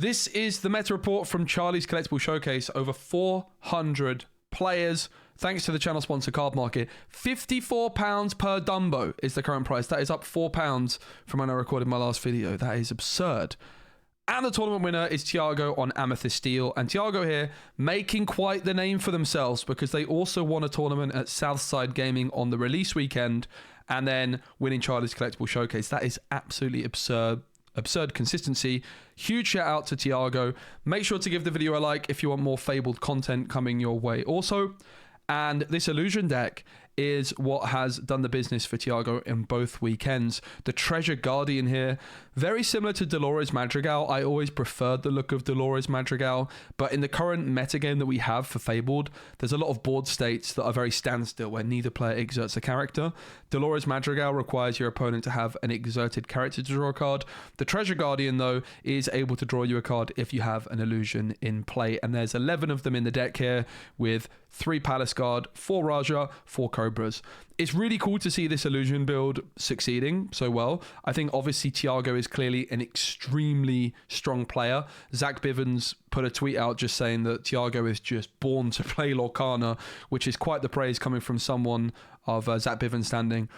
This is the meta report from Charlie's Collectible Showcase. Over 400 players. Thanks to the channel sponsor Card Market. £54 per Dumbo is the current price. That is up £4 from when I recorded my last video. That is absurd. And the tournament winner is Tiago on Amethyst Steel. And Tiago here making quite the name for themselves because they also won a tournament at Southside Gaming on the release weekend and then winning Charlie's Collectible Showcase. That is absolutely absurd consistency. Huge shout out to Tiago. Make sure to give the video a like if you want more Fabled content coming your way also. And this illusion deck is what has done the business for Tiago in both weekends. The Treasure Guardian here, very similar to Dolores Madrigal. I always preferred the look of Dolores Madrigal, but in the current metagame that we have for Fabled, there's a lot of board states that are very standstill where neither player exerts a character. Dolores Madrigal requires your opponent to have an exerted character to draw a card. The Treasure Guardian, though, is able to draw you a card if you have an illusion in play, and there's 11 of them in the deck here with 3 Palace Guard, 4 Raja, 4 Cobras. It's really cool to see this illusion build succeeding so well. I think obviously Tiago is clearly an extremely strong player. Zach Bivens put a tweet out just saying that Tiago is just born to play Lorcana, which is quite the praise coming from someone of Zach Bivens standing.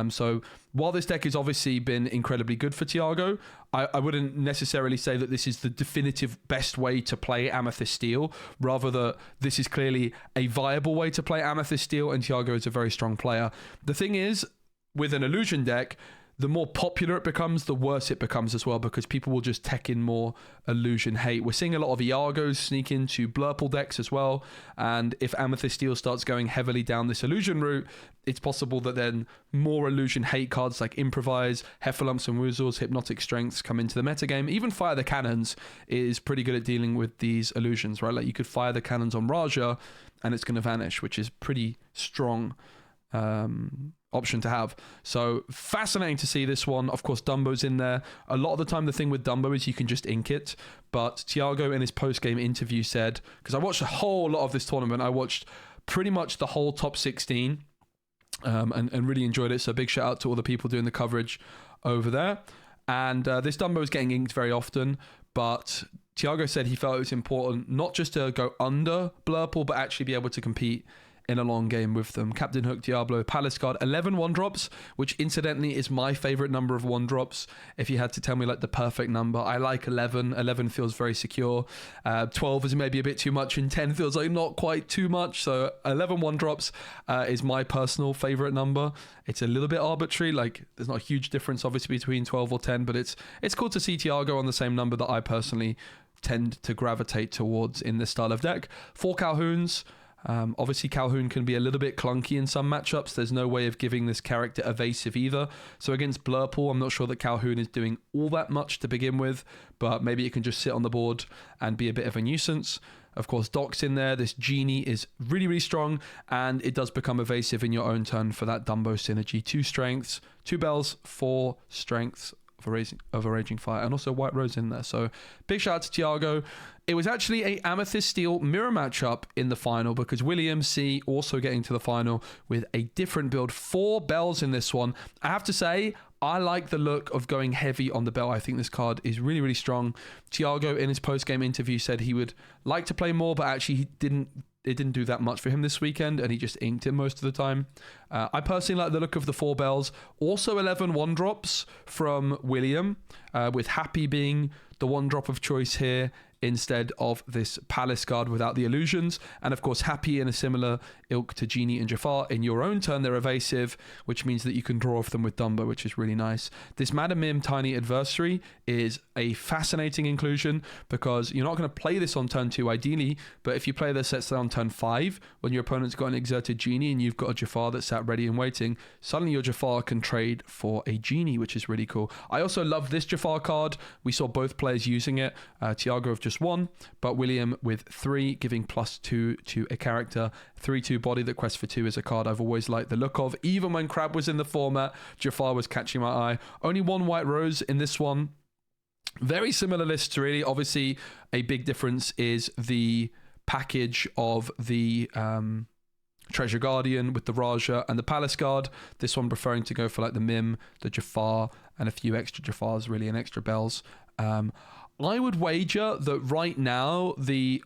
So while this deck has obviously been incredibly good for Tiago, I wouldn't necessarily say that this is the definitive best way to play Amethyst Steel. Rather that this is clearly a viable way to play Amethyst Steel, and Tiago is a very strong player. The thing is, with an illusion deck, the more popular it becomes, the worse it becomes as well, because people will just tech in more illusion hate. We're seeing a lot of Iagos sneak into Blurple decks as well, and if Amethyst Steel starts going heavily down this illusion route, it's possible that then more illusion hate cards like Improvise, Heffalumps and Woozles, Hypnotic Strengths come into the metagame. Even Fire the Cannons is pretty good at dealing with these illusions, right? Like you could fire the cannons on Raja and it's going to vanish, which is pretty strong option to have. So fascinating to see this one. Of course, Dumbo's in there. A lot of the time, the thing with Dumbo is you can just ink it. But Tiago in his post-game interview said, because I watched a whole lot of this tournament, I watched pretty much the whole top 16 and really enjoyed it. So big shout out to all the people doing the coverage over there. And this Dumbo is getting inked very often, but Tiago said he felt it was important not just to go under Blurple, but actually be able to compete in a long game with them. Captain Hook, Diablo, Palace Guard, 11 1-drops, which incidentally is my favorite number of 1-drops. If you had to tell me like the perfect number, I like 11. 11 feels very secure. 12 is maybe a bit too much, and 10 feels like not quite too much. So 11 1-drops is my personal favorite number. It's a little bit arbitrary. Like there's not a huge difference obviously between 12 or 10, but it's cool to see Tiago on the same number that I personally tend to gravitate towards in this style of deck. 4 Calhouns. Obviously Calhoun can be a little bit clunky in some matchups. There's no way of giving this character evasive either. So against Blurple, I'm not sure that Calhoun is doing all that much to begin with, but maybe it can just sit on the board and be a bit of a nuisance. Of course, Doc's in there. This Genie is really, really strong, and it does become evasive in your own turn for that Dumbo synergy. 2 strengths, 2 bells, 4 strengths of a Raging Fire, and also White Rose in there. So big shout out to Tiago. It was actually a Amethyst Steel mirror matchup in the final because William C also getting to the final with a different build. 4 bells in this one. I have to say, I like the look of going heavy on the bell. I think this card is really, really strong. Tiago in his post-game interview said he would like to play more, but actually it didn't do that much for him this weekend, and he just inked it most of the time. I personally like the look of the 4 bells. Also 11 1-drops from William, with Happy being the 1-drop of choice here instead of this Palace Guard without the illusions. And of course, Happy in a similar ilk to Genie and Jafar. In your own turn, they're evasive, which means that you can draw off them with Dumbo, which is really nice. This Madam Mim Tiny Adversary is a fascinating inclusion because you're not going to play this on turn 2 ideally, but if you play this, let's say on turn 5, when your opponent's got an exerted Genie and you've got a Jafar that's sat ready and waiting, suddenly your Jafar can trade for a Genie, which is really cool. I also love this Jafar card. We saw both players using it. Tiago of just 1, but William with 3, giving +2 to a character. 3/2 body that quests for 2 is a card I've always liked the look of. Even when Crab was in the format, Jafar was catching my eye. Only 1 White Rose in this one. Very similar lists, really. Obviously, a big difference is the package of the Treasure Guardian with the Raja and the Palace Guard. This one preferring to go for like the Mim, the Jafar, and a few extra Jafars, really, and extra bells. I would wager that right now,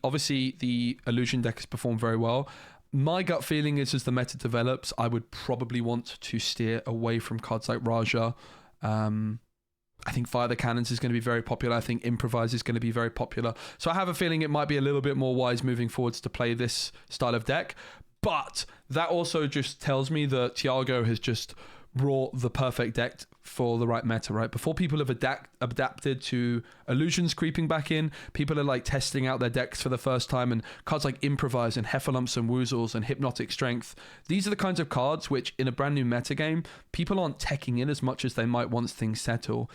obviously the illusion deck has performed very well. My gut feeling is, as the meta develops, I would probably want to steer away from cards like Raja. I think Fire the Cannons is going to be very popular. I think Improvise is going to be very popular. So I have a feeling it might be a little bit more wise moving forwards to play this style of deck. But that also just tells me that Thiago has just brought the perfect deck for the right meta, right? Before people have adapted to illusions creeping back in, people are like testing out their decks for the first time, and cards like Improvise and Heffalumps and Woozles and Hypnotic Strength, these are the kinds of cards which in a brand new meta game, people aren't teching in as much as they might once things settle.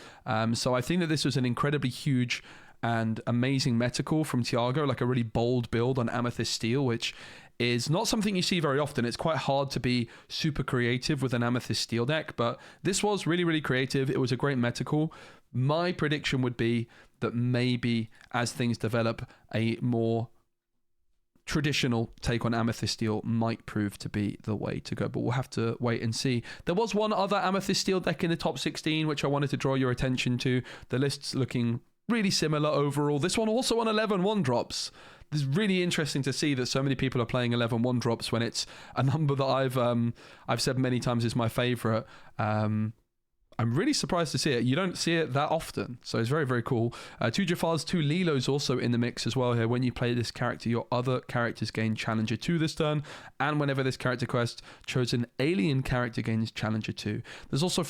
So I think that this was an incredibly huge and amazing meta call from Thiago, like a really bold build on Amethyst Steel, which is not something you see very often. It's quite hard to be super creative with an Amethyst Steel deck, but this was really, really creative. It was a great meta call. My prediction would be that maybe as things develop, a more traditional take on Amethyst Steel might prove to be the way to go, but we'll have to wait and see. There was one other Amethyst Steel deck in the top 16, which I wanted to draw your attention to. The list's looking really similar overall. This one also on 11 1-drops. It's really interesting to see that so many people are playing 11 1-drops when it's a number that I've said many times is my favorite. I'm really surprised to see it. You don't see it that often, so it's very, very cool. 2 Jafars, 2 Lilos also in the mix as well here. When you play this character, your other characters gain Challenger 2 this turn, and whenever this character quest, chosen alien character gains Challenger 2. There's also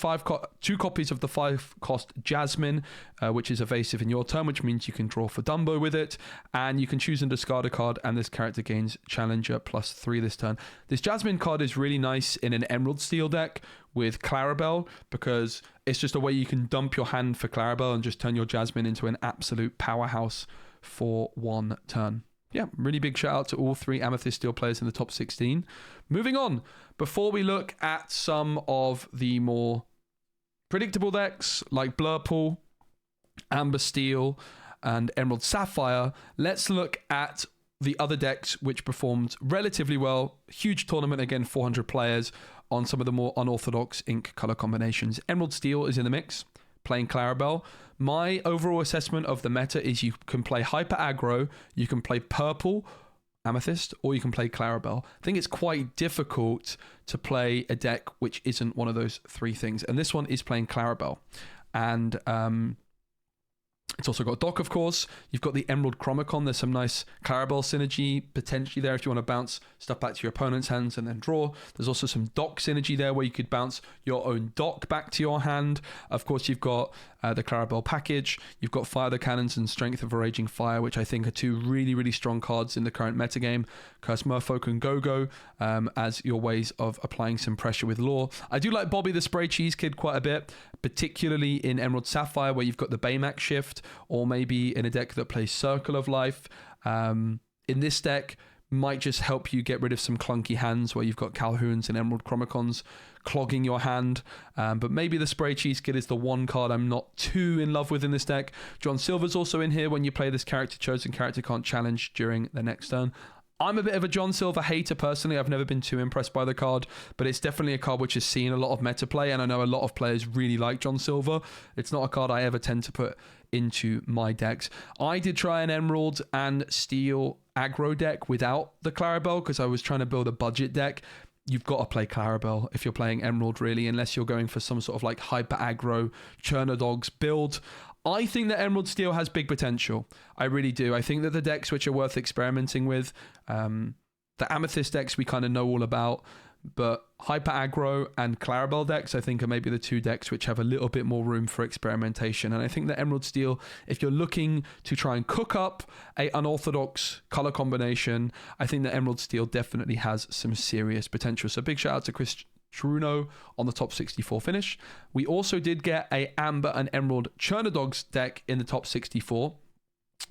2 copies of the 5-cost Jasmine, which is evasive in your turn, which means you can draw for Dumbo with it, and you can choose and discard a card, and this character gains Challenger +3 this turn. This Jasmine card is really nice in an Emerald Steel deck with Clarabelle, because it's just a way you can dump your hand for Clarabelle and just turn your Jasmine into an absolute powerhouse for 1 turn. Yeah, really big shout out to all 3 Amethyst Steel players in the top 16. Moving on, before we look at some of the more predictable decks like Blurpool, Amber Steel, and Emerald Sapphire, let's look at the other decks which performed relatively well. Huge tournament, again, 400 players on some of the more unorthodox ink color combinations. Emerald Steel is in the mix, playing Clarabelle. My overall assessment of the meta is you can play Hyper Aggro, you can play Purple, Amethyst, or you can play Clarabelle. I think it's quite difficult to play a deck which isn't one of those 3 things. And this one is playing Clarabelle. And it's also got Dock, of course. You've got the Emerald Chromicon. There's some nice Clarabelle synergy potentially there if you want to bounce stuff back to your opponent's hands and then draw. There's also some Dock synergy there where you could bounce your own Dock back to your hand. Of course, you've got the Clarabelle package. You've got Fire the Cannons and Strength of a Raging Fire, which I think are 2 really, really strong cards in the current metagame. Curse Merfolk and Go-Go as your ways of applying some pressure with lore. I do like Bobby the Spray Cheese Kid quite a bit, particularly in Emerald Sapphire where you've got the Baymax shift, or maybe in a deck that plays Circle of Life. In this deck, might just help you get rid of some clunky hands where you've got Calhouns and Emerald Chromicons clogging your hand. But maybe the Spray Cheese Kid is the one card I'm not too in love with in this deck. John Silver's also in here. When you play this character, chosen character can't challenge during the next turn. I'm a bit of a John Silver hater personally. I've never been too impressed by the card, but it's definitely a card which has seen a lot of meta play, and I know a lot of players really like John Silver. It's not a card I ever tend to put into my decks. I did try an Emerald and Steel aggro deck without the Clarabelle because I was trying to build a budget deck. You've got to play Clarabelle if you're playing Emerald, really, unless you're going for some sort of like hyper aggro Churner Dogs build. I think that Emerald Steel has big potential. I really do. I think that the decks which are worth experimenting with, the Amethyst decks we kind of know all about, but Hyper Aggro and Clarabelle decks I think are maybe the 2 decks which have a little bit more room for experimentation. And I think that Emerald Steel, if you're looking to try and cook up a unorthodox color combination, I think that Emerald Steel definitely has some serious potential. So big shout out to Chris Truno on the top 64 finish. We also did get a Amber and Emerald Churner Dogs deck in the top 64.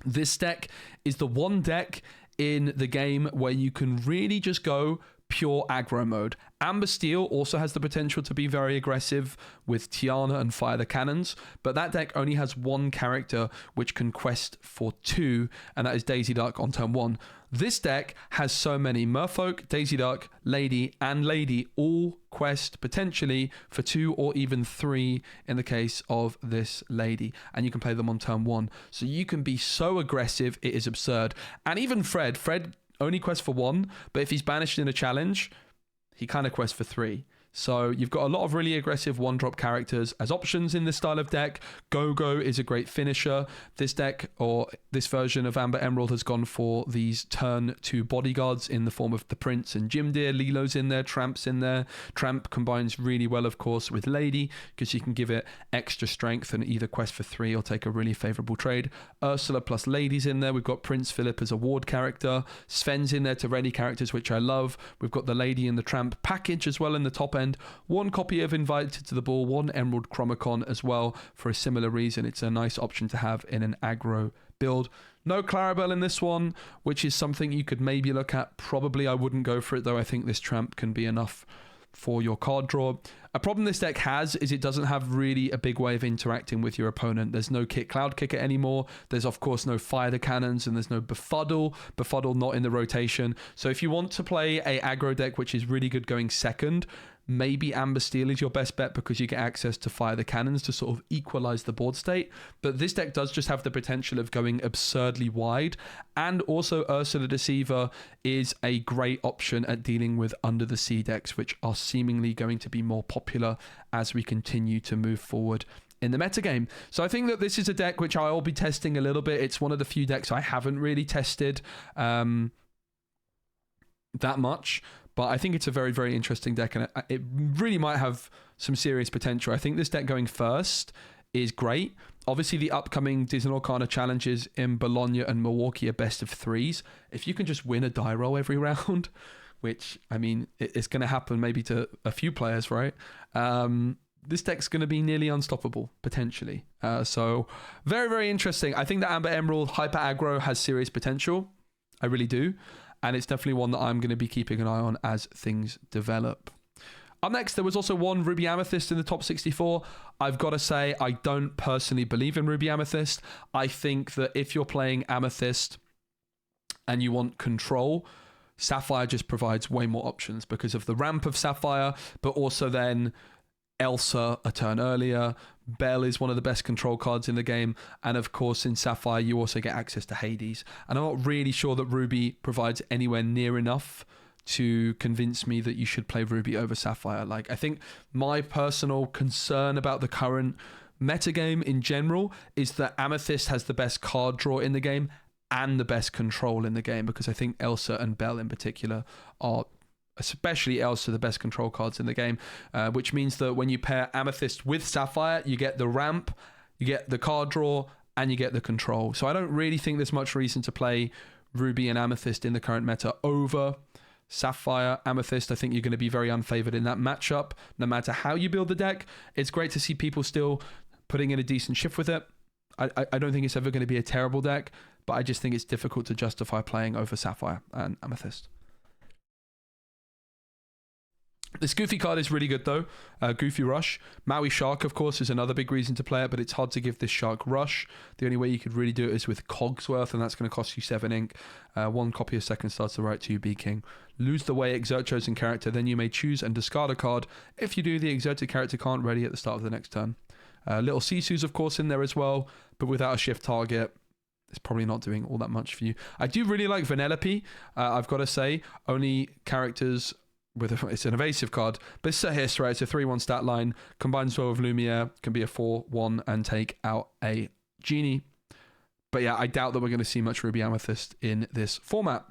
This deck is the one deck in the game where you can really just go pure aggro mode. Amber Steel also has the potential to be very aggressive with Tiana and Fire the Cannons, but that deck only has one character which can quest for 2, and that is Daisy Duck on turn 1. This deck has so many Merfolk, Daisy Duck, Lady, and Lady all quest potentially for 2 or even 3 in the case of this Lady, and you can play them on turn 1. So you can be so aggressive, it is absurd. And even Fred only quests for 1, but if he's banished in a challenge, he kind of quests for 3. So you've got a lot of really aggressive one-drop characters as options in this style of deck. Go-Go is a great finisher. This deck, or this version of Amber Emerald, has gone for these turn 2 bodyguards in the form of the Prince and Jim Deer. Lilo's in there, Tramp's in there. Tramp combines really well, of course, with Lady, because you can give it extra strength and either quest for 3 or take a really favorable trade. Ursula plus Lady's in there. We've got Prince Philip as a ward character. Sven's in there to ready characters, which I love. We've got the Lady and the Tramp package as well in the top end. One copy of Invited to the Ball, one Emerald Chromicon as well for a similar reason. It's a nice option to have in an aggro build. No Clarabelle in this one, which is something you could maybe look at. Probably I wouldn't go for it, though. I think this Tramp can be enough for your card draw. A problem this deck has is it doesn't have really a big way of interacting with your opponent. There's no Cloud Kicker anymore. There's of course no Fire the Cannons, and there's no Befuddle not in the rotation. So if you want to play a aggro deck which is really good going second, maybe Amber Steel is your best bet because you get access to Fire the Cannons to sort of equalize the board state. But this deck does just have the potential of going absurdly wide. And also Ursula Deceiver is a great option at dealing with under the sea decks, which are seemingly going to be more popular as we continue to move forward in the metagame. So I think that this is a deck which I'll be testing a little bit. It's one of the few decks I haven't really tested that much. But I think it's a very, very interesting deck, and it really might have some serious potential. I think this deck going first is great. Obviously, the upcoming Disney Lorcana challenges in Bologna and Milwaukee are best of 3s. If you can just win a die roll every round, which, I mean, it's going to happen maybe to a few players, right? This deck's going to be nearly unstoppable, potentially. So, very, very interesting. I think that Amber Emerald Hyper Aggro has serious potential. I really do. And it's definitely one that I'm going to be keeping an eye on as things develop. Up next, there was also one Ruby Amethyst in the top 64. I've got to say, I don't personally believe in Ruby Amethyst. I think that if you're playing Amethyst and you want control, Sapphire just provides way more options because of the ramp of Sapphire, but also then Elsa a turn earlier. Belle is one of the best control cards in the game, and of course in Sapphire you also get access to Hades, and I'm not really sure that Ruby provides anywhere near enough to convince me that you should play Ruby over Sapphire. Like, I think my personal concern about the current metagame in general is that Amethyst has the best card draw in the game and the best control in the game, because I think Elsa and Belle in particular are, especially Elsa, the best control cards in the game, which means that when you pair Amethyst with Sapphire, you get the ramp, you get the card draw, and you get the control. So I don't really think there's much reason to play Ruby and Amethyst in the current meta over Sapphire. Amethyst, I think you're going to be very unfavored in that matchup, no matter how you build the deck. It's great to see people still putting in a decent shift with it. I don't think it's ever going to be a terrible deck, but I just think it's difficult to justify playing over Sapphire and Amethyst. This Goofy card is really good though. Goofy Rush. Maui Shark, of course, is another big reason to play it, but it's hard to give this Shark Rush. The only way you could really do it is with Cogsworth, and that's going to cost you 7 ink. 1 copy of Second Starts the right to be king. Lose the way, exert chosen character, then you may choose and discard a card. If you do, the exerted character can't ready at the start of the next turn. Little Sisu's, of course, in there as well, but without a shift target, it's probably not doing all that much for you. I do really like Vanellope. I've got to say, only characters it's an evasive card, but it's here, right? It's a 3/1 stat line, combines well with Lumiere, can be a 4/1 and take out a genie. But yeah, I doubt that we're going to see much Ruby Amethyst in this format.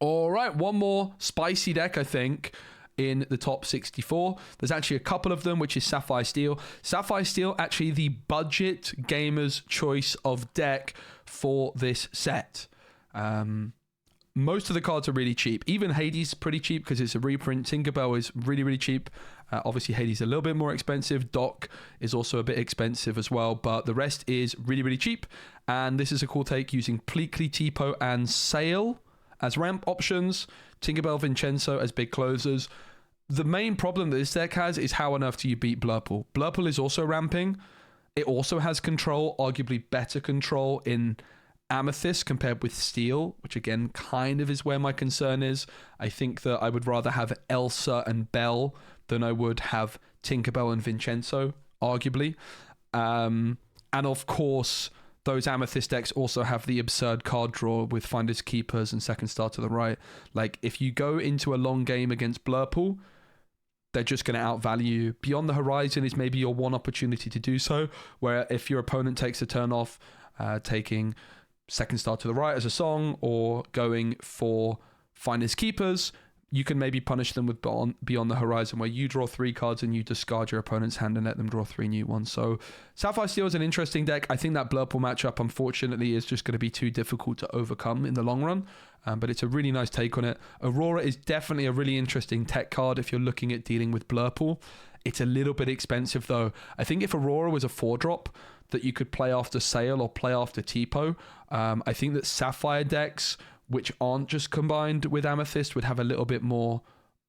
All right, one more spicy deck, I think, in the top 64. There's actually a couple of them, which is Sapphire Steel. Sapphire Steel, actually the budget gamer's choice of deck for this set. Most of the cards are really cheap. Even Hades is pretty cheap because it's a reprint. Tinkerbell is really, really cheap. Obviously, Hades is a little bit more expensive. Doc is also a bit expensive as well, but the rest is really, really cheap. And this is a cool take using Pleakley, Tipo, and Sail as ramp options, Tinkerbell, Vincenzo as big closers. The main problem that this deck has is how on earth do you beat Blurple? Blurple is also ramping. It also has control, arguably better control in Amethyst compared with Steel, which again kind of is where my concern is. I think that I would rather have Elsa and Belle than I would have Tinkerbell and Vincenzo, arguably. And of course, those Amethyst decks also have the absurd card draw with Finders Keepers and Second Star to the Right. Like, if you go into a long game against Blurple, they're just going to outvalue you. Beyond the Horizon is maybe your one opportunity to do so, where if your opponent takes a turn off, taking Second Star to the Right as a song, or going for Finders Keepers, you can maybe punish them with Beyond the Horizon, where you draw 3 cards and you discard your opponent's hand and let them draw 3 new ones. So Sapphire Steel is an interesting deck. I think that Blurple matchup, unfortunately, is just going to be too difficult to overcome in the long run. But it's a really nice take on it. Aurora is definitely a really interesting tech card if you're looking at dealing with Blurple. It's a little bit expensive, though. I think if Aurora was a 4-drop that you could play after Sail or play after Tipo, I think that Sapphire decks, which aren't just combined with Amethyst, would have a little bit more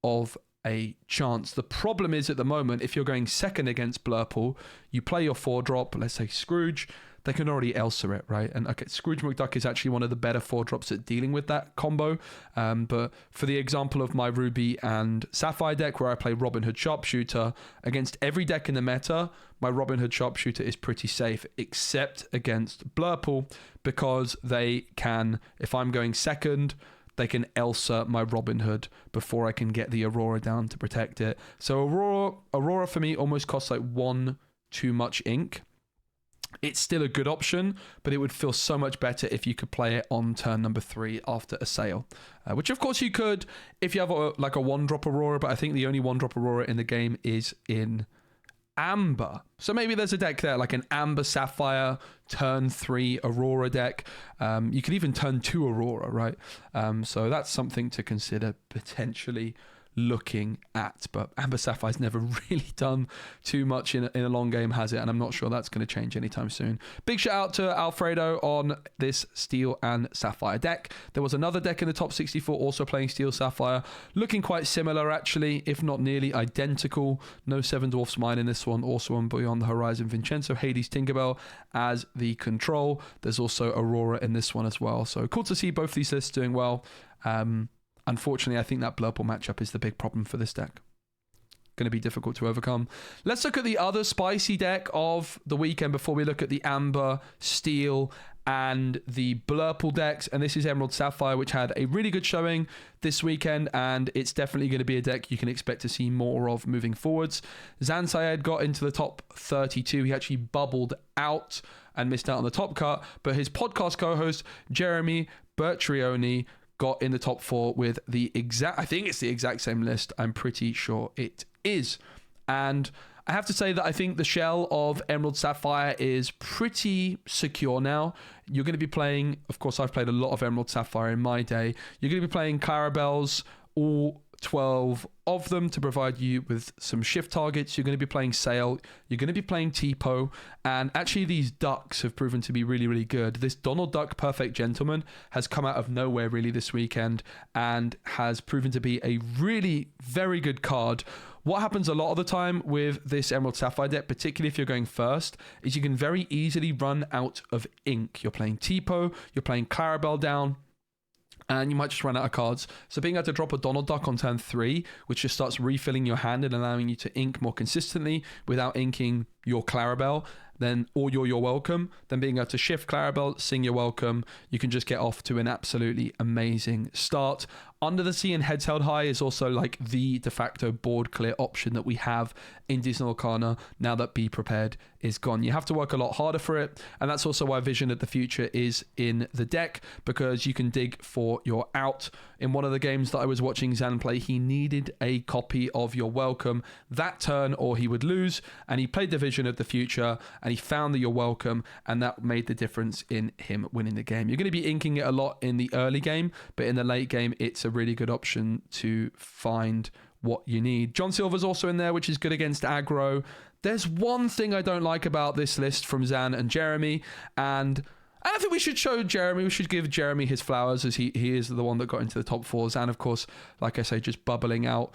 of a chance. The problem is at the moment, if you're going second against Blurple, you play your 4-drop, let's say Scrooge, they can already Elsa it, right? And okay, Scrooge McDuck is actually one of the better 4-drops at dealing with that combo. But for the example of my Ruby and Sapphire deck, where I play Robin Hood Sharpshooter, against every deck in the meta, my Robin Hood Sharpshooter is pretty safe, except against Blurple, because they can, if I'm going second, they can Elsa my Robin Hood before I can get the Aurora down to protect it. So Aurora for me almost costs like 1 too much ink. It's still a good option, but it would feel so much better if you could play it on turn number 3 after a Sail, which of course you could if you have a 1-drop Aurora, but I think the only 1-drop Aurora in the game is in Amber. So maybe there's a deck there, like an Amber Sapphire turn 3 Aurora deck. You could even turn 2 Aurora, right? So that's something to consider potentially looking at, but Amber Sapphire's never really done too much in a long game, has it? And I'm not sure that's going to change anytime soon. Big shout out to Alfredo on this Steel and Sapphire deck. There was another deck in the top 64 also playing Steel Sapphire, looking quite similar actually, if not nearly identical. No Seven Dwarfs Mine in this one, also on Beyond the Horizon, Vincenzo, Hades, Tinkerbell as the control. There's also Aurora in this one as well. So cool to see both these lists doing well. Unfortunately, I think that Blurple matchup is the big problem for this deck. Going to be difficult to overcome. Let's look at the other spicy deck of the weekend before we look at the Amber, Steel, and the Blurple decks. And this is Emerald Sapphire, which had a really good showing this weekend, and it's definitely going to be a deck you can expect to see more of moving forwards. Zan Syed got into the top 32. He actually bubbled out and missed out on the top cut, but his podcast co-host, Jeremy Bertrioni, got in the top 4 with I think it's the exact same list. I'm pretty sure it is. And I have to say that I think the shell of Emerald Sapphire is pretty secure now. You're going to be playing, of course, I've played a lot of Emerald Sapphire in my day. You're going to be playing Clarabelles, all 12 of them, to provide you with some shift targets. You're going to be playing Sail, you're going to be playing Tipo, and actually these ducks have proven to be really, really good. This Donald Duck Perfect Gentleman has come out of nowhere really this weekend and has proven to be a really very good card. What happens a lot of the time with this Emerald Sapphire deck, particularly if you're going first, is you can very easily run out of ink. You're playing Tipo, you're playing Clarabelle down, and you might just run out of cards. So being able to drop a Donald Duck on turn 3, which just starts refilling your hand and allowing you to ink more consistently without inking your Clarabelle, then or you're welcome, then being able to shift Clarabelle, sing you're welcome, you can just get off to an absolutely amazing start. Under the Sea and Heads Held High is also like the de facto board clear option that we have in Disney Lorcana now that Be Prepared is gone. You have to work a lot harder for it, and that's also why Vision of the Future is in the deck, because you can dig for your out. In one of the games that I was watching Zan play, he needed a copy of Your Welcome that turn or he would lose, and he played the Vision of the Future and he found the You're Welcome, and that made the difference in him winning the game. You're going to be inking it a lot in the early game, but in the late game it's a really good option to find what you need. John Silver's also in there, which is good against aggro. There's one thing I don't like about this list from Zan and Jeremy, and I think we should show Jeremy, we should give Jeremy his flowers, as he is the one that got into the top fours, and of course, like I say, just bubbling out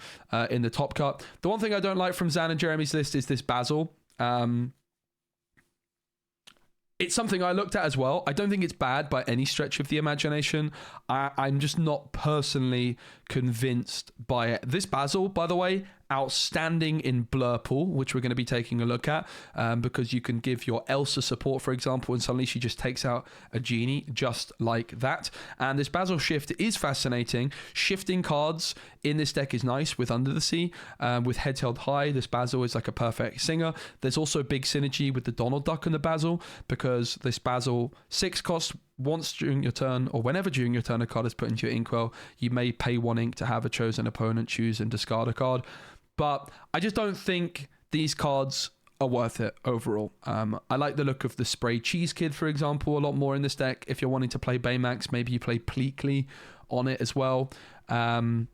in the top cut. The one thing I don't like from Zan and Jeremy's list is this Basil. It's something I looked at as well. I don't think it's bad by any stretch of the imagination. I'm just not personally convinced by it. This Basil, by the way, outstanding in Blur Pool, which we're going to be taking a look at, because you can give your Elsa support, for example, and suddenly she just takes out a genie just like that. And this Basil shift is fascinating. Shifting cards in this deck is nice with Under the Sea. With Heads Held High, this Basil is like a perfect singer. There's also big synergy with the Donald Duck and the Basil, because this Basil 6 cost, once during your turn, or whenever during your turn a card is put into your Inkwell, you may pay 1 ink to have a chosen opponent choose and discard a card. But I just don't think these cards are worth it overall. I like the look of the Spray Cheese Kid, for example, a lot more in this deck. If you're wanting to play Baymax, maybe you play Pleakley on it as well. I'm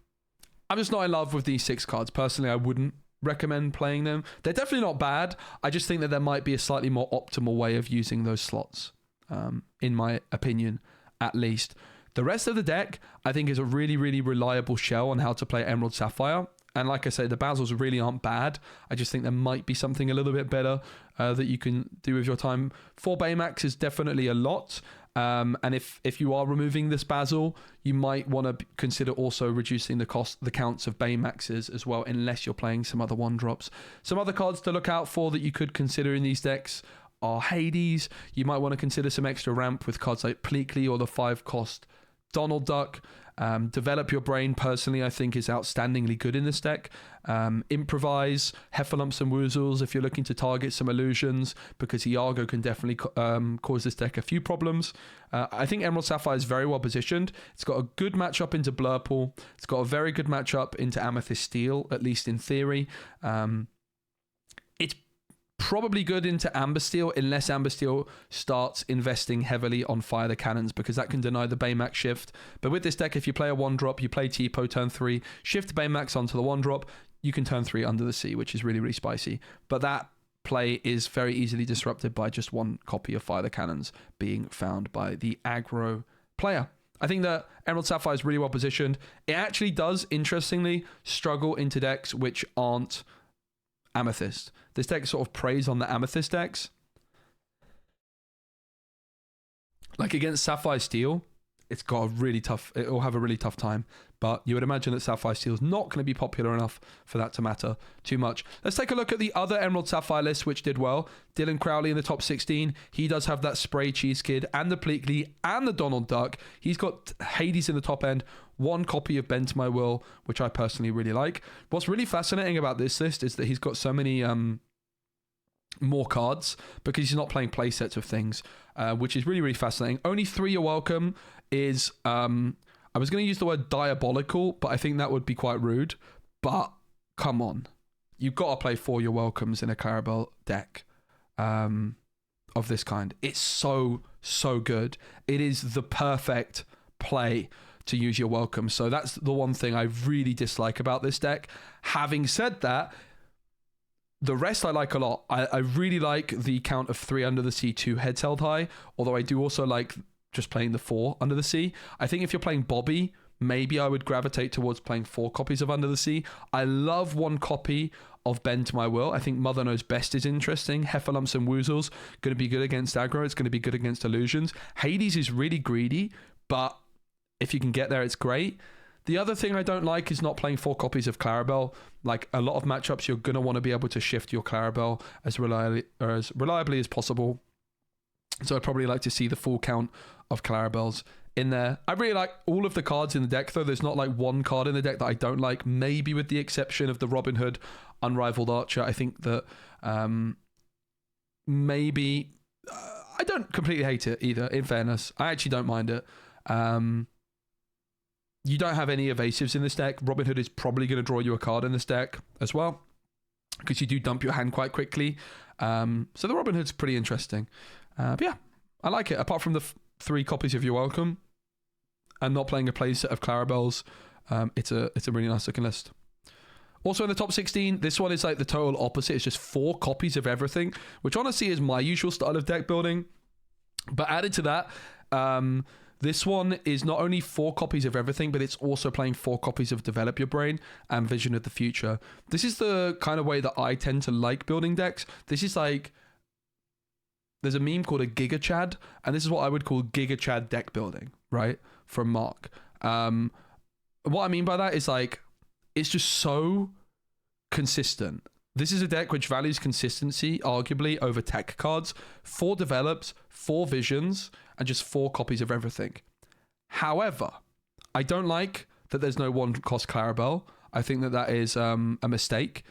just not in love with these 6 cards. Personally, I wouldn't recommend playing them. They're definitely not bad. I just think that there might be a slightly more optimal way of using those slots, in my opinion, at least. The rest of the deck, I think, is a really, really reliable shell on how to play Emerald Sapphire. And like I say, the Basils really aren't bad. I just think there might be something a little bit better that you can do with your time. 4 Baymax is definitely a lot. And if you are removing this Basil, you might want to consider also reducing the counts of Baymaxes as well, unless you're playing some other 1-drops. Some other cards to look out for that you could consider in these decks are Hades. You might want to consider some extra ramp with cards like Pleakley or the 5-cost Donald Duck. Develop Your Brain, personally, I think is outstandingly good in this deck. Improvise, Heffalumps and Woozles if you're looking to target some illusions, because Iago can definitely cause this deck a few problems. I think Emerald Sapphire is very well positioned. It's got a good matchup into Blurpool. It's got a very good matchup into Amethyst Steel, at least in theory. It's probably good into Amber Steel, unless Amber Steel starts investing heavily on Fire the Cannons, because that can deny the Baymax shift. But with this deck, if you play a 1-drop, you play Tipo turn 3, shift Baymax onto the 1-drop, you can turn 3 Under the Sea, which is really, really spicy. But that play is very easily disrupted by just 1 copy of Fire the Cannons being found by the aggro player. I think that Emerald Sapphire is really well positioned. It actually does, interestingly, struggle into decks which aren't Amethyst. This deck sort of preys on the Amethyst decks. Like against Sapphire Steel, it's got a really tough, it'll have a really tough time. But you would imagine that Sapphire Steel is not going to be popular enough for that to matter too much. Let's take a look at the other Emerald Sapphire list, which did well. Dylan Crowley in the top 16. He does have that Spray Cheese Kid and the Pleakley and the Donald Duck. He's got Hades in the top end. 1 copy of Bend to My Will, which I personally really like. What's really fascinating about this list is that he's got so many more cards, because he's not playing play sets of things, which is really, really fascinating. Only 3 You're Welcome is, I was going to use the word diabolical, but I think that would be quite rude. But come on, you've got to play 4 You're Welcomes in a Clarabelle deck of this kind. It's so, so good. It is the perfect play to use Your Welcome. So that's the one thing I really dislike about this deck. Having said that, the rest I like a lot. I really like the count of 3 Under the Sea, 2 Heads Held High, although I do also like just playing the 4 Under the Sea. I think if you're playing Bobby, maybe I would gravitate towards playing 4 copies of Under the Sea. I love 1 copy of Bend to My Will. I think Mother Knows Best is interesting. Heffalumps and Woozles, going to be good against aggro. It's going to be good against illusions. Hades is really greedy, but if you can get there, it's great. The other thing I don't like is not playing 4 copies of Clarabelle. Like a lot of matchups, you're going to want to be able to shift your Clarabelle as reliably as possible. So I'd probably like to see the full count of Clarabelles in there. I really like all of the cards in the deck, though. There's not like 1 card in the deck that I don't like, maybe with the exception of the Robin Hood Unrivaled Archer. I think that maybe... I don't completely hate it either, in fairness. I actually don't mind it. You don't have any evasives in this deck. Robin Hood is probably going to draw you a card in this deck as well, because you do dump your hand quite quickly. So the Robin Hood's pretty interesting. But yeah, I like it. Apart from the 3 copies of You're Welcome and not playing a play set of Clarabelles, it's a really nice looking list. Also in the top 16, this one is like the total opposite. It's just 4 copies of everything, which honestly is my usual style of deck building. But added to that, this one is not only 4 copies of everything, but it's also playing 4 copies of Develop Your Brain and Vision of the Future. This is the kind of way that I tend to like building decks. This is like, there's a meme called a Giga Chad, and this is what I would call Giga Chad deck building, right? From Mark. What I mean by that is like, it's just so consistent. This is a deck which values consistency, arguably, over tech cards. 4 develops, 4 visions, and just 4 copies of everything. However, I don't like that there's no 1-cost Clarabelle. I think that that is a mistake.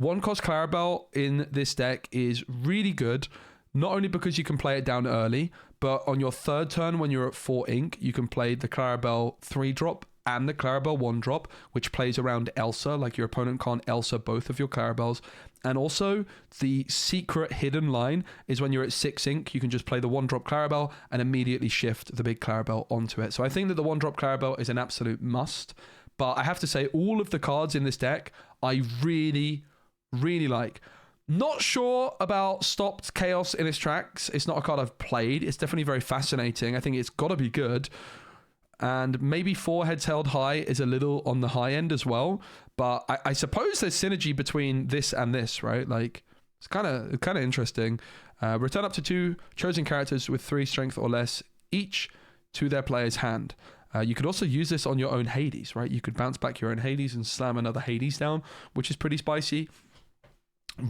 1-cost Clarabelle in this deck is really good, not only because you can play it down early, but on your 3rd turn when you're at 4 ink, you can play the Clarabelle 3-drop and the Clarabelle 1-drop, which plays around Elsa, like your opponent can't Elsa both of your Clarabelles. And also, the secret hidden line is when you're at 6 ink, you can just play the 1-drop Clarabelle and immediately shift the big Clarabelle onto it. So I think that the 1-drop Clarabelle is an absolute must. But I have to say, all of the cards in this deck, I really, really like. Not sure about Stopped Chaos in its tracks. It's not a card I've played. It's definitely very fascinating. I think it's got to be good. And maybe 4 Heads Held High is a little on the high end as well. But I suppose there's synergy between this and this, right? Like, it's kind of interesting. Return up to 2 chosen characters with 3 strength or less each to their player's hand. You could also use this on your own Hades, right? You could bounce back your own Hades and slam another Hades down, which is pretty spicy.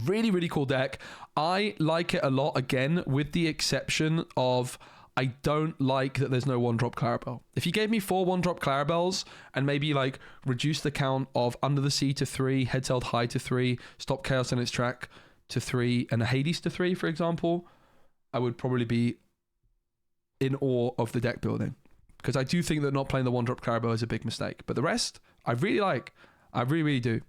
Really, really cool deck. I like it a lot, again, with the exception of I don't like that there's no 1-drop Clarabelle. If you gave me 4 1-drop Clarabelles and maybe like reduce the count of Under the Sea to 3, Heads Held High to 3, Stop Chaos in its track to 3, and a Hades to 3, for example, I would probably be in awe of the deck building. Because I do think that not playing the 1-drop Clarabelle is a big mistake. But the rest, I really like. I really, really do.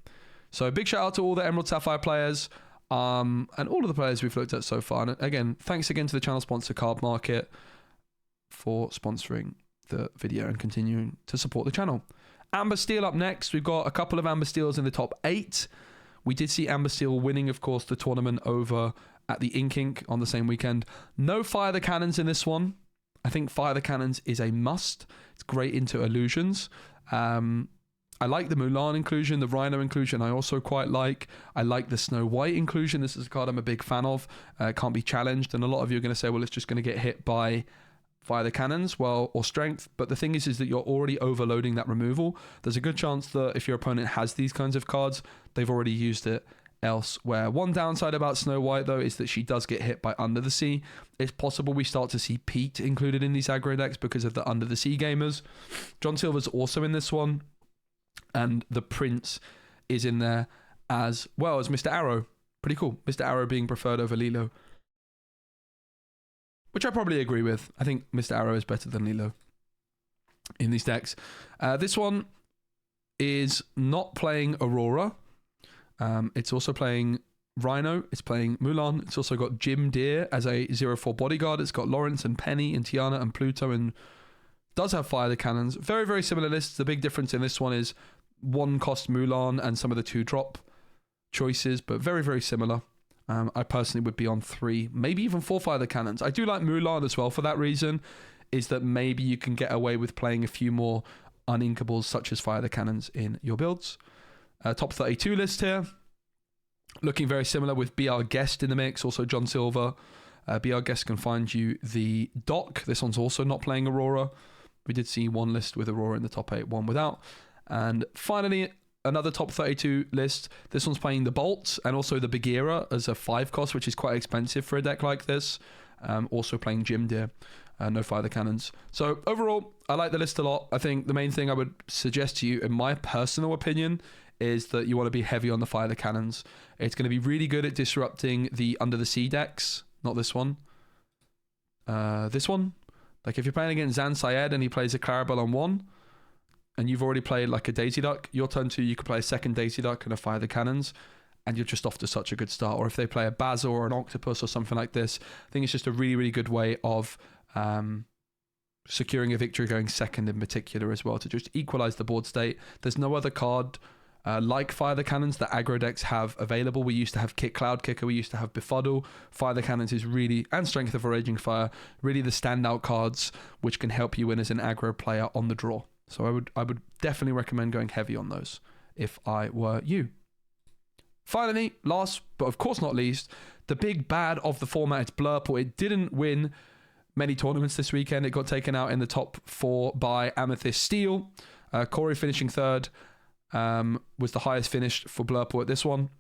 So big shout out to all the Emerald Sapphire players and all of the players we've looked at so far. And again, thanks again to the channel sponsor Card Market for sponsoring the video and continuing to support the channel. Amber Steel up next. We've got a couple of Amber Steels in the top 8. We did see Amber Steel winning, of course, the tournament over at the Ink on the same weekend. No Fire the Cannons in this one. I think Fire the Cannons is a must. It's great into illusions. I like the Mulan inclusion, the Rhino inclusion I also quite like. I like the Snow White inclusion. This is a card I'm a big fan of. Can't be challenged. And a lot of you are going to say, well, it's just going to get hit by Fire the Cannons, well, or Strength. But the thing is that you're already overloading that removal. There's a good chance that if your opponent has these kinds of cards, they've already used it elsewhere. One downside about Snow White, though, is that she does get hit by Under the Sea. It's possible we start to see Pete included in these aggro decks because of the Under the Sea gamers. John Silver's also in this one. And the Prince is in there as well as Mr. Arrow. Pretty cool. Mr. Arrow being preferred over Lilo. Which I probably agree with. I think Mr. Arrow is better than Lilo in these decks. This one is not playing Aurora. It's also playing Rhino. It's playing Mulan. It's also got Jim Deere as a 0-4 bodyguard. It's got Lawrence and Penny and Tiana and Pluto and does have Fire the Cannons. Very, very similar lists. The big difference in this one is 1-cost Mulan and some of the 2-drop choices, but very, very similar. I personally would be on 3, maybe even 4 Fire the Cannons. I do like Mulan as well for that reason, is that maybe you can get away with playing a few more uninkables such as Fire the Cannons in your builds. Top 32 list here. Looking very similar with BR Guest in the mix, also John Silver. BR Guest can find you the dock. This one's also not playing Aurora. We did see one list with Aurora in the top 8, one without. And finally, another top 32 list. This one's playing the Bolts and also the Bagheera as a 5-cost, which is quite expensive for a deck like this. Also playing Jim Deere. No Fire the Cannons. So overall, I like the list a lot. I think the main thing I would suggest to you, in my personal opinion, is that you want to be heavy on the Fire the Cannons. It's going to be really good at disrupting the Under the Sea decks. Not this one. This one. Like if you're playing against Zan Syed and he plays a Clarabelle on 1, and you've already played like a Daisy Duck, your turn 2, you could play a second Daisy Duck and a Fire the Cannons, and you're just off to such a good start. Or if they play a Basil or an Octopus or something like this, I think it's just a really, really good way of securing a victory going second in particular as well, to just equalize the board state. There's no other card like Fire the Cannons that aggro decks have available. We used to have Cloud Kicker, we used to have Befuddle. Fire the Cannons is really, and Strength of a Raging Fire, really the standout cards which can help you win as an aggro player on the draw. So I would definitely recommend going heavy on those if I were you. Finally, last but of course not least, the big bad of the format is Blurple. It didn't win many tournaments this weekend. It got taken out in the top 4 by Amethyst Steel. Corey finishing 3rd was the highest finished for Blurple at this one.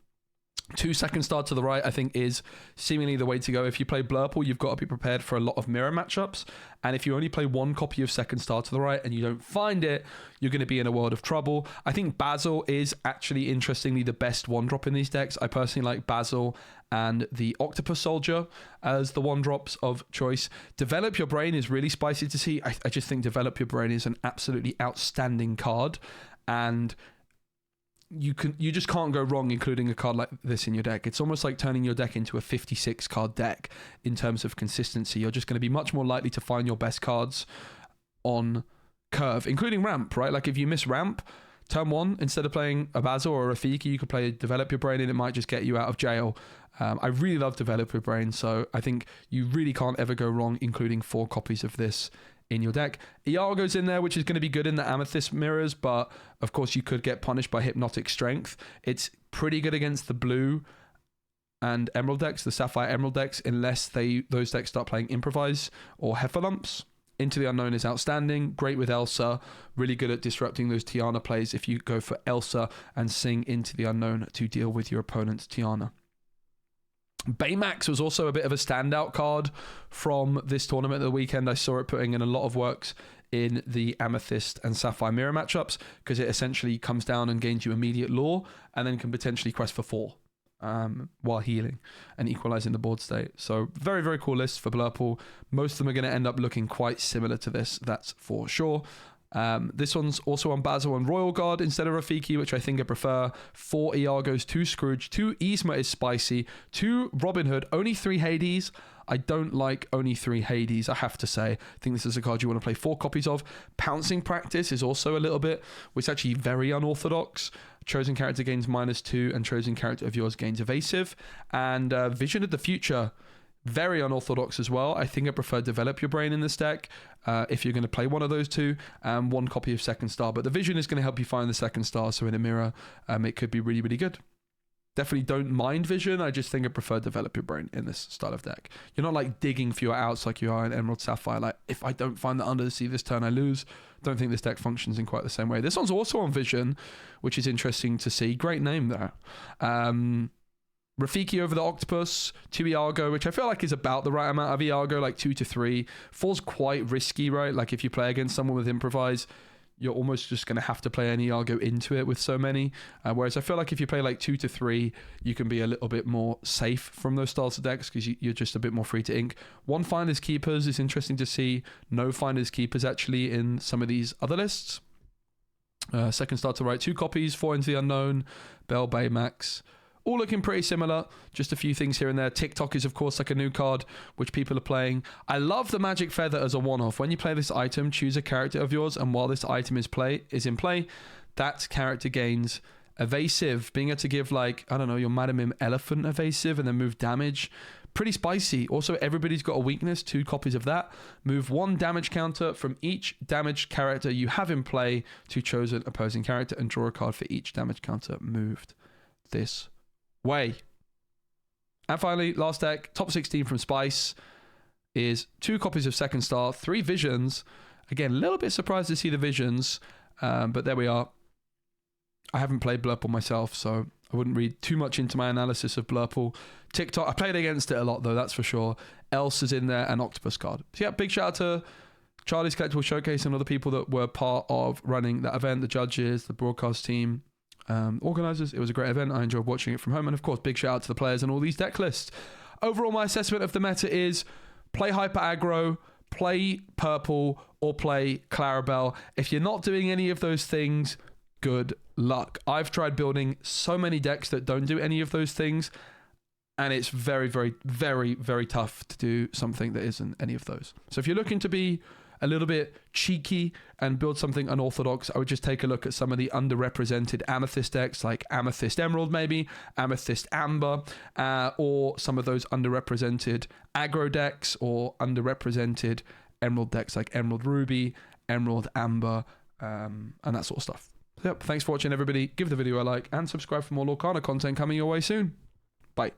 2 second star to the right, I think, is seemingly the way to go. If you play Blurple, you've got to be prepared for a lot of mirror matchups. And if you only play 1 copy of second star to the right and you don't find it, you're going to be in a world of trouble. I think Basil is actually, interestingly, the best 1-drop in these decks. I personally like Basil and the Octopus Soldier as the 1-drops of choice. Develop Your Brain is really spicy to see. I just think Develop Your Brain is an absolutely outstanding card. And you just can't go wrong including a card like this in your deck. It's almost like turning your deck into a 56 card deck in terms of consistency. You're just going to be much more likely to find your best cards on curve, including ramp, right? Like if you miss ramp, turn 1, instead of playing a Basil or a Rafiki, you could play Develop Your Brain and it might just get you out of jail. I really love Develop Your Brain, so I think you really can't ever go wrong including 4 copies of this in your deck. Iago's in there, which is going to be good in the Amethyst mirrors, but of course you could get punished by Hypnotic Strength. It's pretty good against the blue and Emerald decks, the Sapphire Emerald decks, unless those decks start playing Improvise or Heffalumps. Into the Unknown is outstanding, great with Elsa, really good at disrupting those Tiana plays if you go for Elsa and sing Into the Unknown to deal with your opponent's Tiana. Baymax was also a bit of a standout card from this tournament at the weekend. I saw it putting in a lot of works in the Amethyst and Sapphire mirror matchups because it essentially comes down and gains you immediate lore and then can potentially quest for 4 while healing and equalizing the board state. So very, very cool list for Blurple. Most of them are going to end up looking quite similar to this, that's for sure. This one's also on Basil and Royal Guard instead of Rafiki, which I think I prefer. 4 Iagos, 2 Scrooge, 2 Yzma is spicy, 2 Robin Hood, only 3 Hades. I don't like only 3 Hades, I have to say. I think this is a card you want to play 4 copies of. Pouncing Practice is also a little bit, which is actually very unorthodox. Chosen character gains -2 and chosen character of yours gains evasive. And Vision of the Future, very unorthodox as well. I think I prefer Develop Your Brain in this deck if you're going to play one of those 2, and 1 copy of second star. But the Vision is going to help you find the second star, so in a mirror, it could be really, really good. Definitely don't mind Vision. I just think I prefer Develop Your Brain in this style of deck. You're not like digging for your outs like you are in Emerald Sapphire. Like, if I don't find the Under the Sea this turn, I lose. Don't think this deck functions in quite the same way. This one's also on Vision, which is interesting to see. Great name there. Rafiki over the Octopus, 2 Iago, which I feel like is about the right amount of Iago, like 2 to 3. 4's quite risky, right? Like if you play against someone with Improvise, you're almost just going to have to play an Iago into it with so many. Whereas I feel like if you play like 2 to 3, you can be a little bit more safe from those styles of decks because you're just a bit more free to ink. 1 Finders Keepers is interesting to see. No Finders Keepers actually in some of these other lists. Second star to right, 2 copies, 4 Into the Unknown, Bell, Baymax. All looking pretty similar, just a few things here and there. TikTok is, of course, like a new card, which people are playing. I love the Magic Feather as a one-off. When you play this item, choose a character of yours, and while this item is in play, that character gains evasive. Being able to give, like, I don't know, your Madam Mim Elephant evasive and then move damage. Pretty spicy. Also, everybody's got a weakness, 2 copies of that. Move 1 damage counter from each damaged character you have in play to chosen opposing character and draw a card for each damage counter moved this way. And finally, last deck, top 16 from Spice is 2 copies of second star, 3 Visions. Again, a little bit surprised to see the Visions, but there we are. I haven't played Blurple myself, so I wouldn't read too much into my analysis of Blurple. TikTok, I played against it a lot though, that's for sure. Else is in there, and Octopus card. So yeah, big shout out to Charlie's Collectible Showcase and other people that were part of running that event, the judges, the broadcast team, organizers. It was a great event. I enjoyed watching it from home, and of course big shout out to the players and all these deck lists. Overall, my assessment of the meta is play hyper aggro, play purple, or play Clarabelle. If you're not doing any of those things, good luck. I've tried building so many decks that don't do any of those things, and it's very, very, very, very tough to do something that isn't any of those. So if you're looking to be a little bit cheeky and build something unorthodox, I would just take a look at some of the underrepresented Amethyst decks, like Amethyst Emerald maybe, Amethyst Amber, or some of those underrepresented aggro decks or underrepresented Emerald decks like Emerald Ruby, Emerald Amber, and that sort of stuff. So, yep, thanks for watching, everybody. Give the video a like and subscribe for more Lorcana content coming your way soon. Bye.